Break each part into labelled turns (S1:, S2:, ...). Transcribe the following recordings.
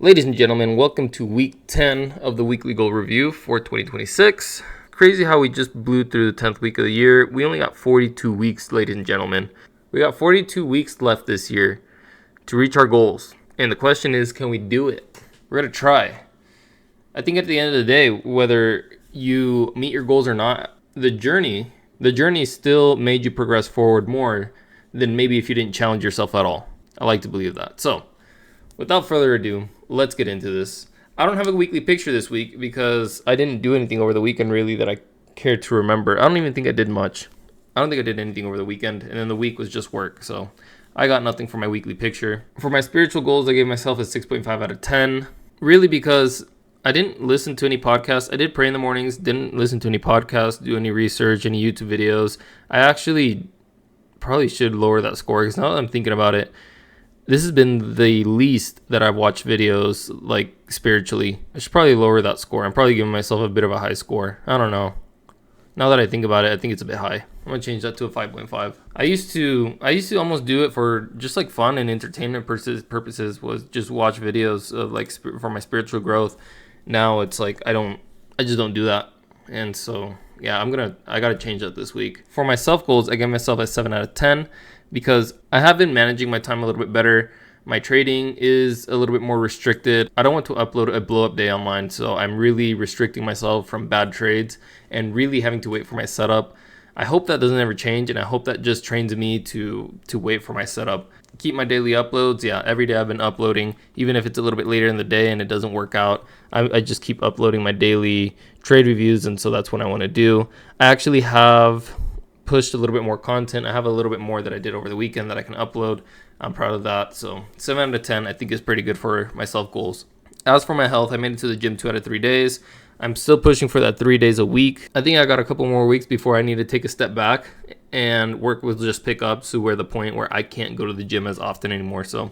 S1: Ladies and gentlemen, welcome to week 10 of the weekly goal review for 2026. Crazy how we just blew through the 10th week of the year. We only got 42 weeks, ladies and gentlemen. We got 42 weeks left this year to reach our goals. And the question is, can we do it? We're going to try. I think at the end of the day, whether you meet your goals or not, the journey still made you progress forward more than maybe if you didn't challenge yourself at all. I like to believe that. So, without further ado, let's get into this. I don't have a weekly picture this week because I didn't do anything over the weekend really that I cared to remember. I don't even think I did much. I don't think I did anything over the weekend, and then the week was just work. So I got nothing for my weekly picture. For my spiritual goals, I gave myself a 6.5 out of 10. Really because I didn't listen to any podcasts. I did pray in the mornings, didn't listen to any podcasts, do any research, any YouTube videos. I actually probably should lower that score because now that I'm thinking about it, this has been the least that I've watched videos like spiritually. I should probably lower that score. I'm probably giving myself a bit of a high score. I don't know. Now that I think about it, I think it's a bit high. I'm gonna change that to a 5.5. I used to almost do it for just like fun and entertainment purposes. Was just watch videos of like for my spiritual growth. Now it's like I just don't do that. And so yeah, I gotta change that this week. For my self goals, I gave myself a 7 out of 10. Because I have been managing my time a little bit better. My trading is a little bit more restricted. I don't want to upload a blow up day online, so I'm really restricting myself from bad trades and really having to wait for my setup. I hope that doesn't ever change, and I hope that just trains me to wait for my setup. Keep my daily uploads. Yeah, every day I've been uploading, even if it's a little bit later in the day and it doesn't work out. I just keep uploading my daily trade reviews, and so that's what I want to do. I actually have pushed a little bit more content. I have a little bit more that I did over the weekend that I can upload. I'm proud of that. So 7 out of 10 I think is pretty good for my self goals. As for my health, I made it to the gym 2 out of 3 days. I'm still pushing for that 3 days a week. I think I got a couple more weeks before I need to take a step back and work will just pick up to where the point where I can't go to the gym as often anymore. So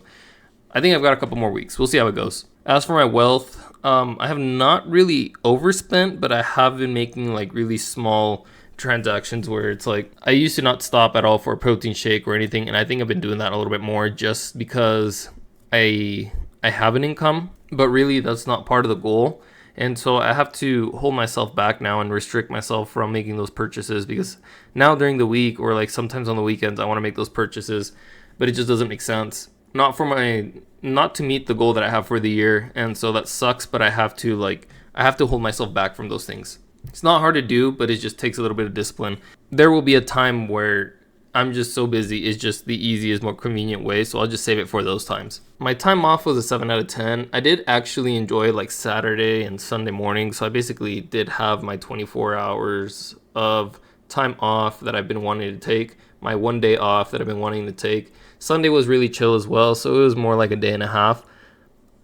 S1: I think I've got a couple more weeks. We'll see how it goes. As for my wealth, I have not really overspent, but I have been making like really small transactions where it's like I used to not stop at all for a protein shake or anything, and I think I've been doing that a little bit more just because I have an income, but really that's not part of the goal. And so I have to hold myself back now and restrict myself from making those purchases because now during the week or like sometimes on the weekends I want to make those purchases, but it just doesn't make sense. Not to meet the goal that I have for the year, and so that sucks, but I have to hold myself back from those things. It's not hard to do, but it just takes a little bit of discipline. There will be a time where I'm just so busy. It's just the easiest, more convenient way. So I'll just save it for those times. My time off was a 7 out of 10. I did actually enjoy like Saturday and Sunday morning. So I basically did have my 24 hours of time off that I've been wanting to take. My 1 day off that I've been wanting to take. Sunday was really chill as well. So it was more like a day and a half.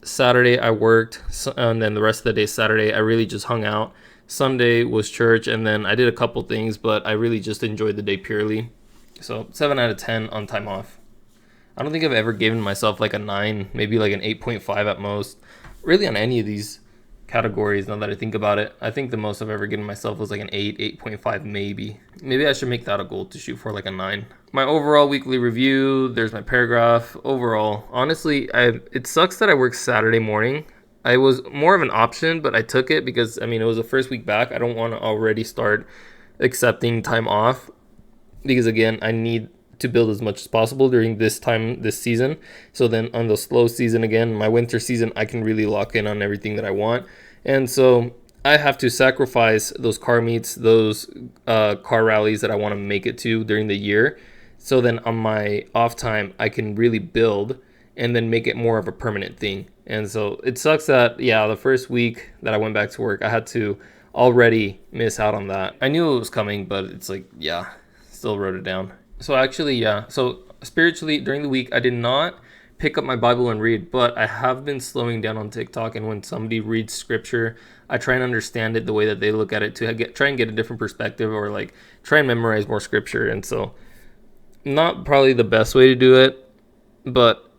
S1: Saturday I worked, and then the rest of the day Saturday I really just hung out. Sunday was church, and then I did a couple things, but I really just enjoyed the day purely. So 7 out of 10 on time off. I don't think I've ever given myself like a 9, maybe like an 8.5 at most. Really on any of these categories, now that I think about it. I think the most I've ever given myself was like an 8, 8.5 maybe. Maybe I should make that a goal to shoot for like a 9. My overall weekly review, there's my paragraph. Overall, honestly, it sucks that I work Saturday morning. I was more of an option, but I took it because, it was the first week back. I don't want to already start accepting time off because, again, I need to build as much as possible during this season. So then on the slow season, again, my winter season, I can really lock in on everything that I want. And so I have to sacrifice those car meets, those car rallies that I want to make it to during the year. So then on my off time, I can really build and then make it more of a permanent thing. And so it sucks that, the first week that I went back to work, I had to already miss out on that. I knew it was coming, but it's like, still wrote it down. So actually, so spiritually, during the week, I did not pick up my Bible and read, but I have been slowing down on TikTok. And when somebody reads scripture, I try and understand it the way that they look at it to try and get a different perspective, or like try and memorize more scripture. And so not probably the best way to do it, but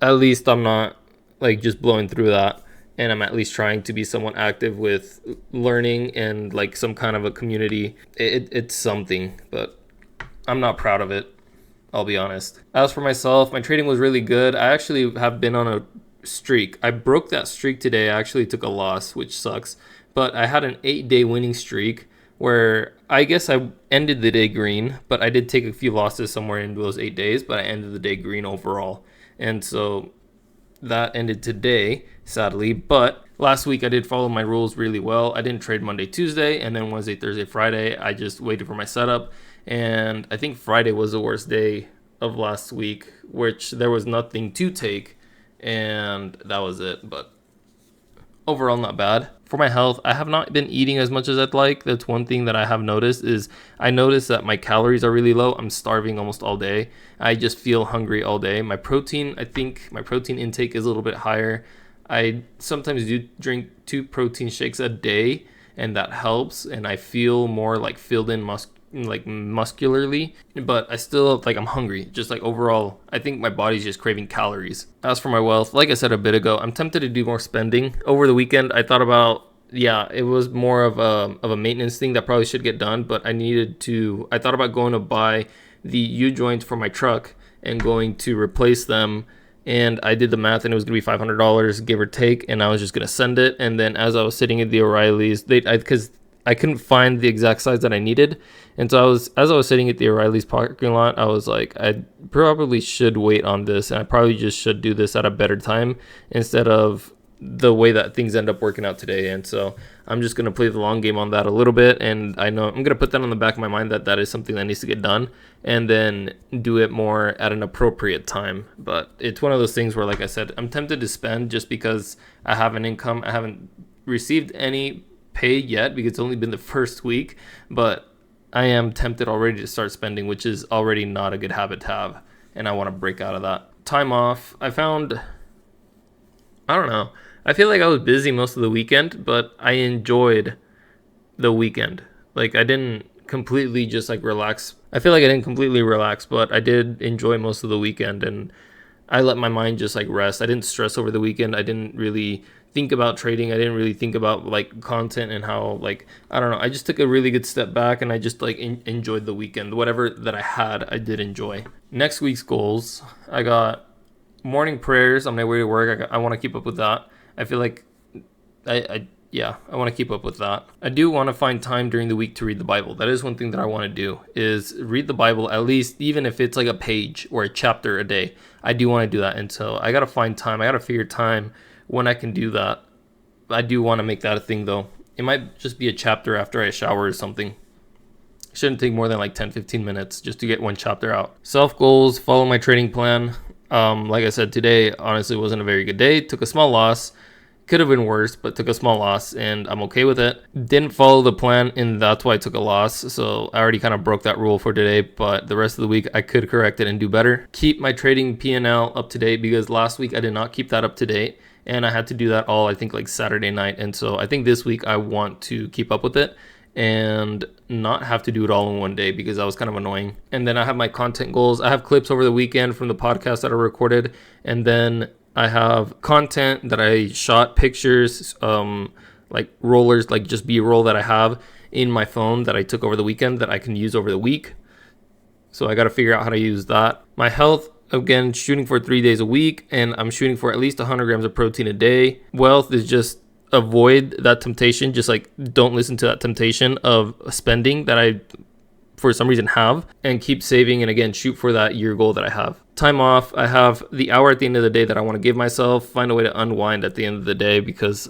S1: at least I'm not like just blowing through that, and I'm at least trying to be somewhat active with learning and like some kind of a community. It's something, but I'm not proud of it, I'll be honest. As for myself, my trading was really good. I actually have been on a streak. I broke that streak today. I actually took a loss, which sucks. But I had an 8-day winning streak where I guess I ended the day green, but I did take a few losses somewhere in those 8 days, but I ended the day green overall. And so that ended today, sadly. But last week I did follow my rules really well. I didn't trade Monday, Tuesday, and then Wednesday, Thursday, Friday. I just waited for my setup. And I think Friday was the worst day of last week, which there was nothing to take. And that was it. But overall, not bad. For my health, I have not been eating as much as I'd like. That's one thing that I have noticed is I noticed that my calories are really low. I'm starving almost all day. I just feel hungry all day. My protein, I think my protein intake is a little bit higher. I sometimes do drink 2 protein shakes a day, and that helps. And I feel more like filled in muscularly, but I still I'm hungry. Just like overall, I think my body's just craving calories. As for my wealth, like I said a bit ago, I'm tempted to do more spending. Over the weekend, I thought about, it was more of a maintenance thing that probably should get done, but I thought about going to buy the U-joints for my truck and going to replace them. And I did the math, and it was going to be $500, give or take, and I was just going to send it. And then as I was sitting at the O'Reilly's, because I couldn't find the exact size that I needed. And so as I was sitting at the O'Reilly's parking lot, I was like, I probably should wait on this, and I probably just should do this at a better time instead of the way that things end up working out today. And so I'm just going to play the long game on that a little bit. And I know I'm going to put that on the back of my mind that is something that needs to get done, and then do it more at an appropriate time. But it's one of those things where, like I said, I'm tempted to spend just because I have an income. I haven't received any pay yet because it's only been the first week, but I am tempted already to start spending, which is already not a good habit to have, and I want to break out of that. Time off, I don't know, I feel like I was busy most of the weekend, but I enjoyed the weekend. Like I didn't completely just relax. I feel like I didn't completely relax, but I did enjoy most of the weekend, and I let my mind just rest. I didn't stress over the weekend. I didn't really think about trading. I didn't really think about content and how I don't know. I just took a really good step back, and I just enjoyed the weekend. Whatever that I had, I did enjoy. Next week's goals, I got morning prayers on my way to work. I want to keep up with that. I feel like I want to keep up with that. I do want to find time during the week to read the Bible. That is one thing that I want to do, is read the Bible, at least even if it's a page or a chapter a day. I do want to do that. And so I got to find time. I got to figure time when I can do that. I do want to make that a thing though. It might just be a chapter after I shower or something. It shouldn't take more than 10-15 minutes just to get one chapter out. Self goals, follow my trading plan. Like I said, today honestly wasn't a very good day. Took a small loss. Could have been worse, but took a small loss, and I'm okay with it. Didn't follow the plan, and that's why I took a loss. So I already kind of broke that rule for today, but the rest of the week I could correct it and do better. Keep my trading P&L up to date, because last week I did not keep that up to date, and I had to do that all, I think, Saturday night. And so I think this week I want to keep up with it and not have to do it all in one day, because that was kind of annoying. And then I have my content goals. I have clips over the weekend from the podcast that I recorded, and then I have content that I shot, pictures, rollers, just B-roll that I have in my phone that I took over the weekend that I can use over the week. So I got to figure out how to use that. My health, again, shooting for 3 days a week, and I'm shooting for at least 100 grams of protein a day. Wealth is just avoid that temptation. Just don't listen to that temptation of spending that I, for some reason, have, and keep saving, and again, shoot for that year goal that I have. Time off, I have the hour at the end of the day that I want to give myself, find a way to unwind at the end of the day, because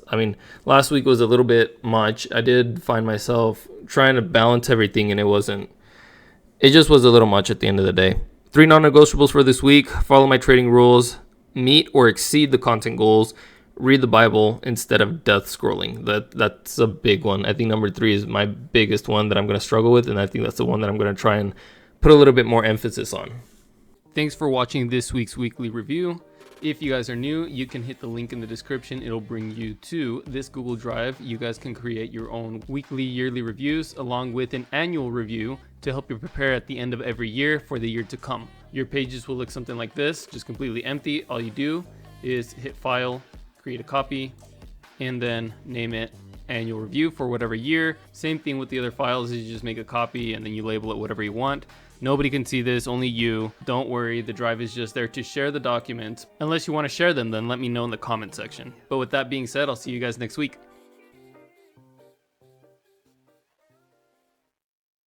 S1: last week was a little bit much. I did find myself trying to balance everything, and it just was a little much at the end of the day. 3 non-negotiables for this week: follow my trading rules, meet or exceed the content goals, read the Bible instead of death scrolling. That's a big one. I think number 3 is my biggest one that I'm going to struggle with, and I think that's the one that I'm going to try and put a little bit more emphasis on. Thanks for watching this week's weekly review. If you guys are new, you can hit the link in the description. It'll bring you to this Google Drive. You guys can create your own weekly, yearly reviews along with an annual review to help you prepare at the end of every year for the year to come. Your pages will look something like this, just completely empty. All you do is hit File, create a copy, and then name it Annual Review for whatever year. Same thing with the other files, is you just make a copy and then you label it whatever you want. Nobody can see this, only you. Don't worry, the drive is just there to share the documents. Unless you want to share them, then let me know in the comment section. But with that being said, I'll see you guys next week.